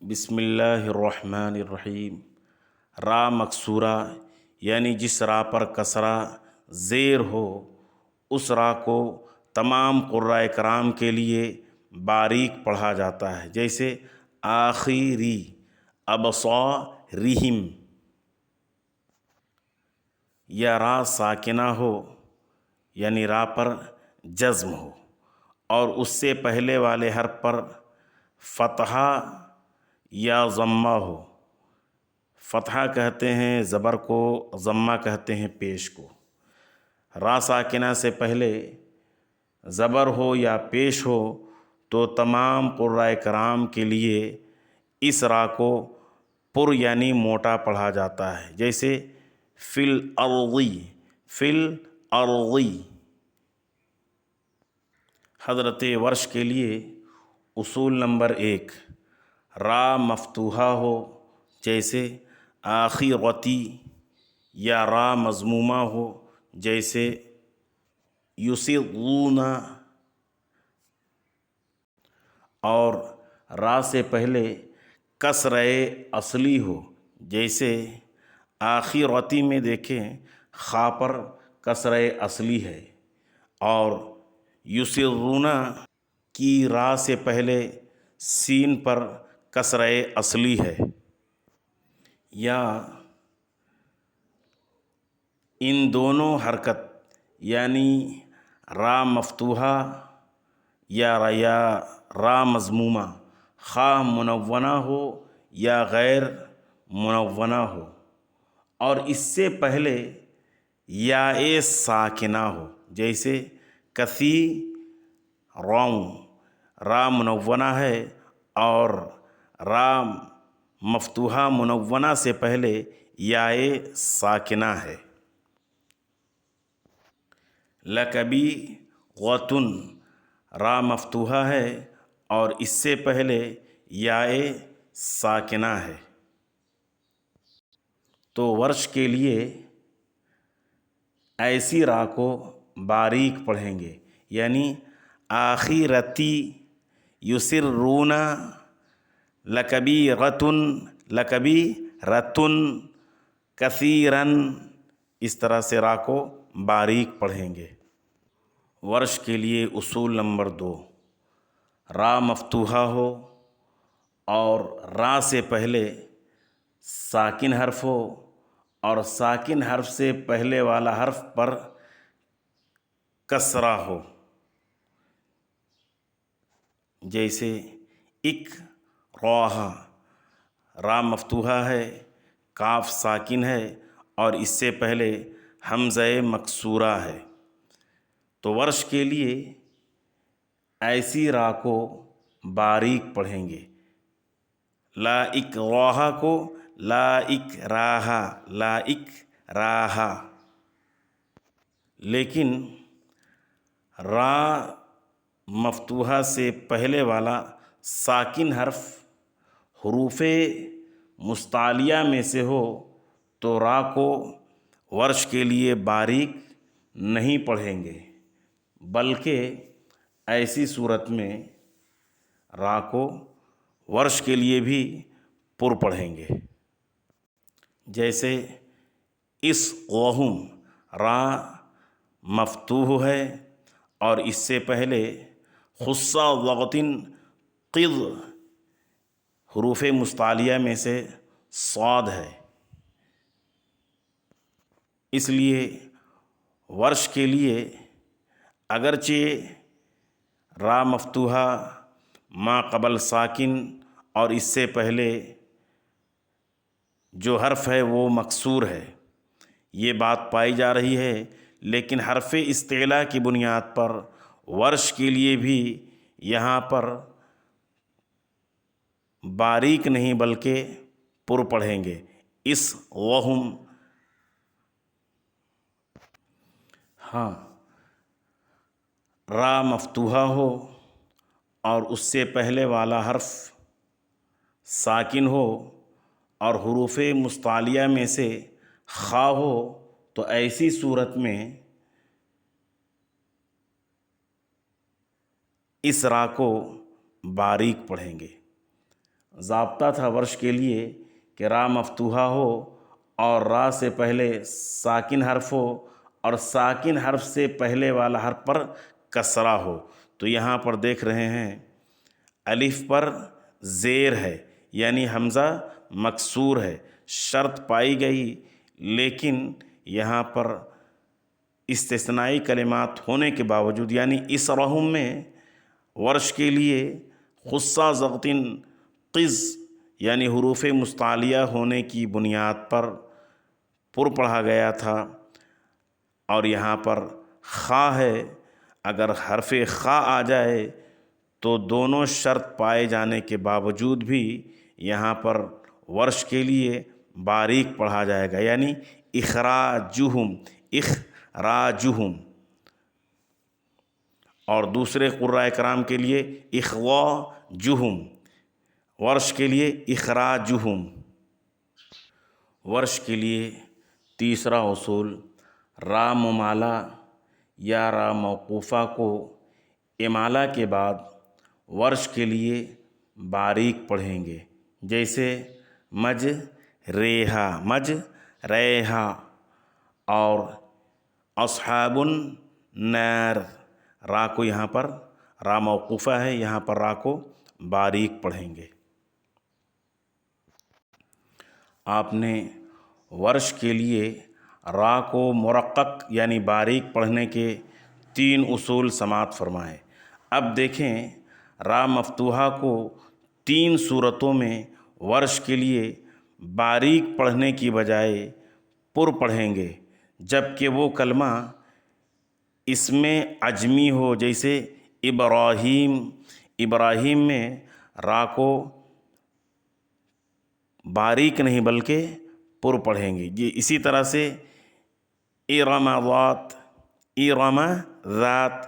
بسم اللہ الرحمن الرحیم۔ را مکسورہ یعنی جس را پر کسرہ زیر ہو اس را کو تمام قراء کرام کے لیے باریک پڑھا جاتا ہے، جیسے آخری، ابصارہم۔ یا را ساکنہ ہو یعنی را پر جزم ہو اور اس سے پہلے والے حرف پر فتحہ یا ضمہ ہو۔ فتحہ کہتے ہیں زبر کو، ضمہ کہتے ہیں پیش کو۔ را ساکنہ سے پہلے زبر ہو یا پیش ہو تو تمام قراء کرام کے لیے اس را کو پر یعنی موٹا پڑھا جاتا ہے، جیسے فی الارض، فی الارض۔ حضرت ورش کے لیے اصول نمبر 1، را مفتوحہ ہو جیسے آخرتی، یا را مضمومہ ہو جیسے یسرون، اور را سے پہلے کسرہ اصلی ہو جیسے آخرتی میں دیکھیں خا پر کسرہ اصلی ہے، اور یسرون کی را سے پہلے سین پر کسرہ اصلی ہے۔ یا ان دونوں حرکت یعنی را مفتوحہ یا را مضمومہ خواہ منونہ ہو یا غیر منونہ ہو، اور اس سے پہلے یاء ساکنہ ہو جیسے کثیرون، را منونہ ہے اور را مفتوحہ منونہ سے پہلے یاء ساکنہ ہے۔ لکبیرۃ، را مفتوحہ ہے اور اس سے پہلے یاء ساکنہ ہے۔ تو ورش کے لیے ایسی را کو باریک پڑھیں گے، یعنی آخرتی، یسرون، لکبیرۃ، لکبیرۃ، کثیراً، اس طرح سے را کو باریک پڑھیں گے۔ ورش کے لیے اصول نمبر 2، را مفتوحہ ہو اور را سے پہلے ساکن حرف ہو اور ساکن حرف سے پہلے والا حرف پر کسرہ ہو، جیسے اقراء، را مفتوحہ ہے، کاف ساکن ہے اور اس سے پہلے حمزہ مکسورہ ہے۔ تو ورش کے لیے ایسی را کو باریک پڑھیں گے، لا اکراہ کو لا اکراہ، لا اکراہ۔ لیکن را مفتوحہ سے پہلے والا ساکن حرف حروف مستعلیہ میں سے ہو تو را کو ورش کے لیے باریک نہیں پڑھیں گے، بلکہ ایسی صورت میں را کو ورش کے لیے بھی پر پڑھیں گے، جیسے اسقہم، را مفتوح ہے اور اس سے پہلے خصہ ضغطن قض، حروف مستعلیہ میں سے صاد ہے، اس لیے ورش کے لیے اگرچہ را مفتوحہ ما قبل ساکن اور اس سے پہلے جو حرف ہے وہ مکسور ہے، یہ بات پائی جا رہی ہے، لیکن حرف استعلاء کی بنیاد پر ورش کے لیے بھی یہاں پر باریک نہیں بلکہ پر پڑھیں گے۔ اسقہم، ہاں، را مفتوحہ ہو اور اس سے پہلے والا حرف ساکن ہو اور حروف مستعلیہ میں سے خا ہو تو ایسی صورت میں اس را کو باریک پڑھیں گے۔ ضابطہ تھا ورش کے لیے کہ را مفتوحہ ہو اور را سے پہلے ساکن حرف ہو اور ساکن حرف سے پہلے والا حرف پر کسرہ ہو۔ تو یہاں پر دیکھ رہے ہیں الف پر زیر ہے یعنی حمزہ مکسور ہے، شرط پائی گئی، لیکن یہاں پر استثنائی کلمات ہونے کے باوجود یعنی اس رحم میں ورش کے لیے خصہ ضغطن قز یعنی حروف مستعلیہ ہونے کی بنیاد پر پر پڑھا گیا تھا، اور یہاں پر خا ہے، اگر حرف خا آ جائے تو دونوں شرط پائے جانے کے باوجود بھی یہاں پر ورش کے لیے باریک پڑھا جائے گا یعنی اخراجہم، اخراجہم، اور دوسرے قراء کرام کے لیے اخواجہم، ورش کے لیے اخراجہم۔ ورش کے لیے تیسرا اصول را ممالہ یا را موقوفہ کو امالہ کے بعد ورش کے لیے باریک پڑھیں گے، جیسے مج ریحا، مج ریحا، اور اصحاب النار، را کو یہاں پر را موقوفہ ہے، یہاں پر را کو باریک پڑھیں گے۔ آپ نے ورش کے لیے را کو مرقق یعنی باریک پڑھنے کے 3 اصول سماعت فرمائے۔ اب دیکھیں را مفتوحہ کو 3 صورتوں میں ورش کے لیے باریک پڑھنے کی بجائے پر پڑھیں گے، جبکہ وہ کلمہ اس میں عجمی ہو، جیسے ابراہیم، ابراہیم میں را کو باریک نہیں بلکہ پر پڑھیں گے۔ یہ اسی طرح سے ارم ذات، ارم ذات،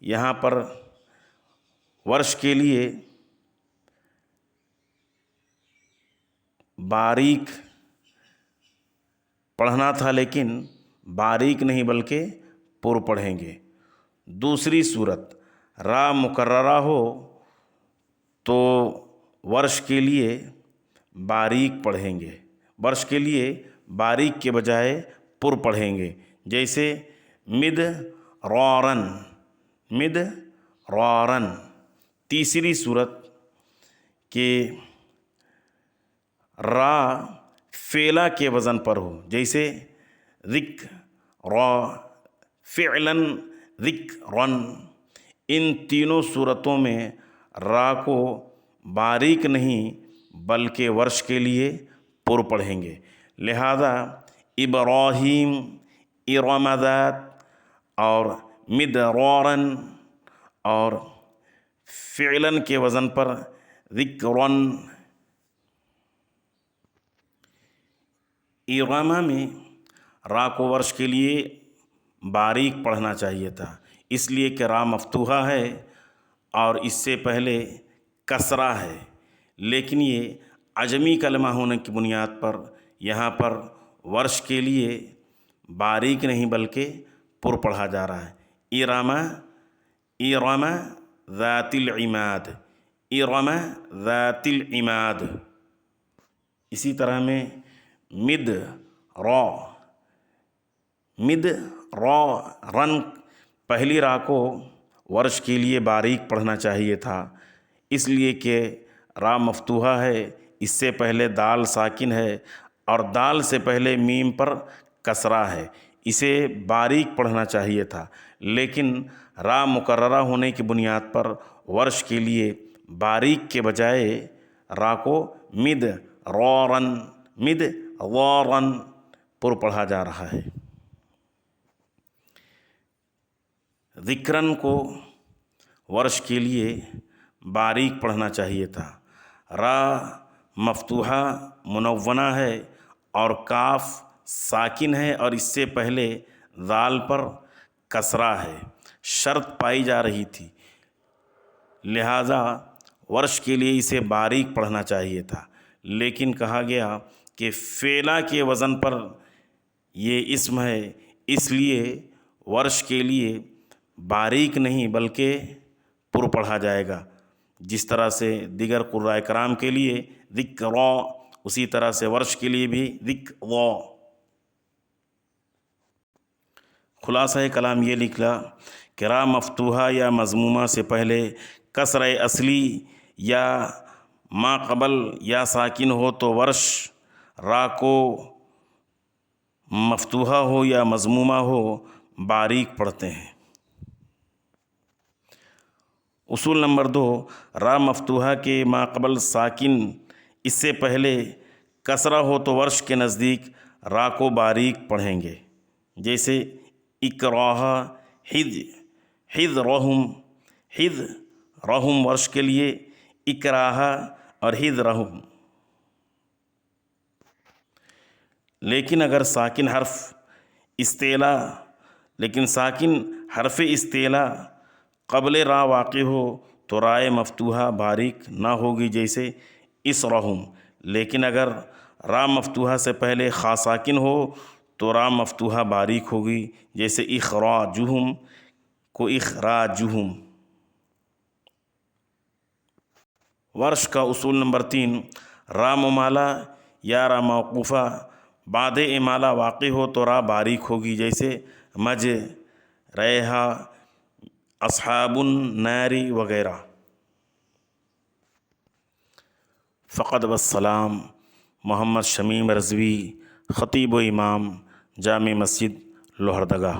یہاں پر ورش کے لیے باریک پڑھنا تھا لیکن باریک نہیں بلکہ پر پڑھیں گے۔ دوسری صورت را مکررہ ہو تو ورش کے لیے باریک پڑھیں گے، ورش کے لیے باریک کے بجائے پر پڑھیں گے، جیسے مد رارن، مد رارن۔ تیسری صورت کہ را فعلا کے وزن پر ہو، جیسے ذکرا، فعلاً ذکرن۔ ان تینوں صورتوں میں را کو باریک نہیں بلکہ ورش کے لیے پر پڑھیں گے، لہذا ابراہیم، ارم ذات اور مدرارن اور فعلاً کے وزن پر ذکرن۔ ارامہ میں را کو ورش کے لیے باریک پڑھنا چاہیے تھا، اس لیے کہ را مفتوحہ ہے اور اس سے پہلے کسرہ ہے، لیکن یہ عجمی کلمہ ہونے کی بنیاد پر یہاں پر ورش کے لیے باریک نہیں بلکہ پر پڑھا جا رہا ہے۔ ارامہ، ارم ذات العماد، ارم ذات العماد۔ اسی طرح میں مد را، مد را رن، پہلی را کو ورش کے لیے باریک پڑھنا چاہیے تھا، اس لیے کہ را مفتوحہ ہے، اس سے پہلے دال ساکن ہے اور دال سے پہلے میم پر کسرہ ہے، اسے باریک پڑھنا چاہیے تھا، لیکن را مکررہ ہونے کی بنیاد پر ورش کے لیے باریک کے بجائے را کو مد رارن، مد رارن پر پڑھا جا رہا ہے۔ ذکرن کو ورش کے لیے باریک پڑھنا چاہیے تھا، را مفتوحہ منونہ ہے اور کاف ساکن ہے اور اس سے پہلے ذال پر کسرہ ہے، شرط پائی جا رہی تھی، لہذا ورش کے لیے اسے باریک پڑھنا چاہیے تھا، لیکن کہا گیا کہ فعلا کے وزن پر یہ اسم ہے، اس لیے ورش کے لیے باریک نہیں بلکہ پر پڑھا جائے گا، جس طرح سے دیگر قراء کرام کے لیے ذکرا، اسی طرح سے ورش کے لیے بھی ذکرا۔ خلاصہ کلام یہ نکلا کہ را مفتوحہ یا مضمومہ سے پہلے کسر اصلی یا ما قبل یا ساکن ہو تو ورش را کو مفتوحہ ہو یا مضمومہ ہو باریک پڑھتے ہیں۔ اصول نمبر 2، را مفتوحہ کے ما قبل ساکن اس سے پہلے کسرہ ہو تو ورش کے نزدیک را کو باریک پڑھیں گے، جیسے اکراہ، حد رہم ورش کے لیے اکراہ اور حد رہم۔ لیکن اگر ساکن حرف استعلا قبل را واقع ہو تو رائے مفتوحہ باریک نہ ہوگی، جیسے اسرہم۔ لیکن اگر را مفتوحہ سے پہلے خا ساکن ہو تو را مفتوحہ باریک ہوگی، جیسے اخراجہم کو اخراجہم۔ ورش کا اصول نمبر 3، را ممالہ یا را موقوفہ بعد امالہ واقع ہو تو را باریک ہوگی، جیسے مج ریحا، اصحاب النار وغیرہ۔ فقط والسلام، محمد شمیم رضوی، خطیب و امام، جامع مسجد لوہردگہ۔